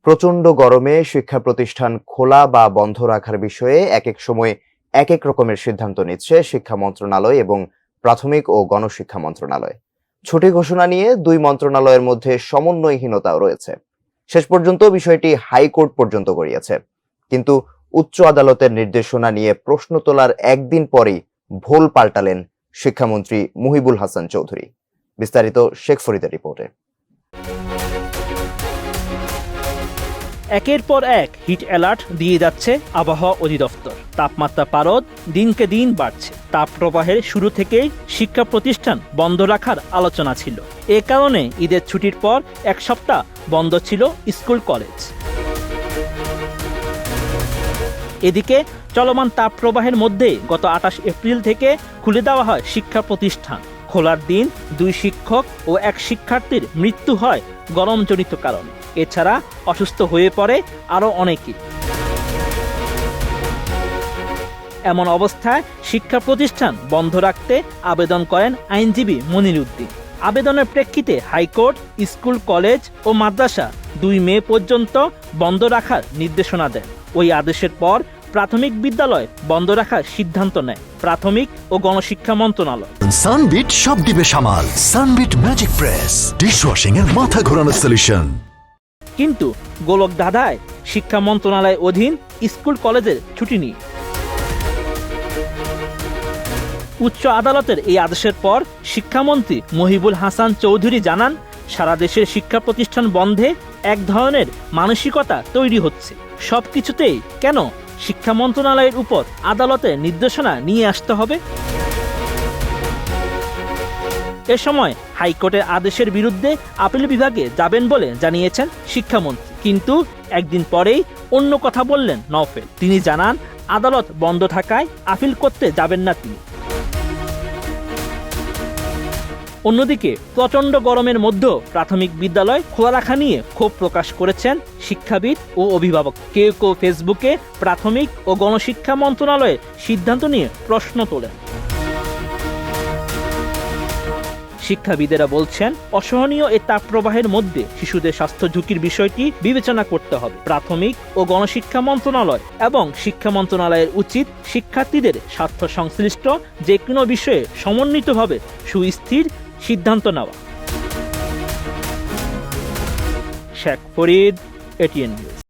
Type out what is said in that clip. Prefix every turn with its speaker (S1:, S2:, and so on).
S1: প্রচণ্ড গরমে শিক্ষা প্রতিষ্ঠান খোলা বা বন্ধ রাখার বিষয়ে একেক সময় একেক রকমের সিদ্ধান্ত নিচ্ছে শিক্ষা মন্ত্রণালয় এবং প্রাথমিক ও গণশিক্ষা মন্ত্রণালয়। ছুটি ঘোষণা নিয়ে দুই মন্ত্রণালয়ের মধ্যে সমন্বয়হীনতাও রয়েছে। শেষ পর্যন্ত বিষয়টি হাইকোর্ট পর্যন্ত গড়িয়েছে। কিন্তু উচ্চ আদালতের নির্দেশনা নিয়ে প্রশ্ন তোলার একদিন পরেই ভোল পাল্টালেন শিক্ষামন্ত্রী মুহিবুল হাসান চৌধুরী। বিস্তারিত শেখ ফরিদের রিপোর্টে।
S2: একের পর এক হিট অ্যালার্ট দিয়ে যাচ্ছে আবহাওয়া অধিদপ্তর। তাপমাত্রা পারদ দিনকে দিন বাড়ছে। তাপপ্রবাহের শুরু থেকেই শিক্ষা প্রতিষ্ঠান বন্ধ রাখার আলোচনা ছিল। এ কারণে ঈদের ছুটির পর এক সপ্তাহ বন্ধ ছিল স্কুল কলেজ। এদিকে চলমান তাপপ্রবাহের মধ্যে গত 28 এপ্রিল থেকে খুলে দেওয়া হয় শিক্ষা প্রতিষ্ঠান। খোলার দিন 2 শিক্ষক ও 1 শিক্ষার্থীর মৃত্যু হয় গরমজনিত কারণে। এছাড়া অসুস্থ হয়ে পড়ে আরও অনেকেই। এমন অবস্থায় শিক্ষা প্রতিষ্ঠান বন্ধ রাখতে আবেদন করেন আইনজীবী মনির উদ্দিন। আবেদনের প্রেক্ষিতে হাইকোর্ট স্কুল কলেজ ও মাদ্রাসা 2 মে পর্যন্ত বন্ধ রাখার নির্দেশনা দেন। ওই আদেশের পর প্রাথমিক বিদ্যালয় বন্ধ রাখার সিদ্ধান্ত নেয় প্রাথমিক ও গণশিক্ষা মন্ত্রণালয়।
S3: সানবিট সব দিবে সামাল। সানবিট ম্যাজিক প্রেস ডিশওয়াশিং এর মাথা ঘোরানো সলিউশন।
S2: কিন্তু গোলক ধাঁধায় শিক্ষা মন্ত্রণালয়ের অধীন স্কুল কলেজের ছুটি নিয়ে। উচ্চ আদালতের এই আদেশের পর শিক্ষামন্ত্রী মুহিবুল হাসান চৌধুরী জানান, সারা দেশের শিক্ষা প্রতিষ্ঠান বন্ধে এক ধরনের মানসিকতা তৈরি হচ্ছে। সবকিছুতেই কেন শিক্ষা মন্ত্রণালয়ের উপর আদালতের নির্দেশনা নিয়ে আসতে হবে? এ সময় হাইকোর্টের আদেশের বিরুদ্ধে আপিল বিভাগে যাবেন বলে জানিয়েছেন শিক্ষামন্ত্রী। কিন্তু একদিন পরেই অন্য কথা বললেন নওফেল। তিনি জানান, আদালত বন্ধ থাকায় আপিল করতে যাবেন না তিনি। অন্যদিকে প্রচণ্ড গরমের মধ্যেও প্রাথমিক বিদ্যালয় খোলা রাখা নিয়ে ক্ষোভ প্রকাশ করেছেন শিক্ষাবিদ ও অভিভাবক। কেউ কেউ ফেসবুকে প্রাথমিক ও গণশিক্ষা মন্ত্রণালয়ের সিদ্ধান্ত নিয়ে প্রশ্ন তোলেন। শিক্ষাবিদেরা বলছেন, অসহনীয় এই তাপপ্রবাহের মধ্যে শিশুদের স্বাস্থ্য ঝুঁকির বিষয়টি বিবেচনা করতে হবে। প্রাথমিক ও গণশিক্ষা মন্ত্রণালয় এবং শিক্ষা মন্ত্রণালয়ের উচিত শিক্ষার্থীদের স্বার্থ সংশ্লিষ্ট যে কোনো বিষয়ে সমন্বিতভাবে সুস্থির সিদ্ধান্ত নেওয়া। Sheikh Farid, ATN news.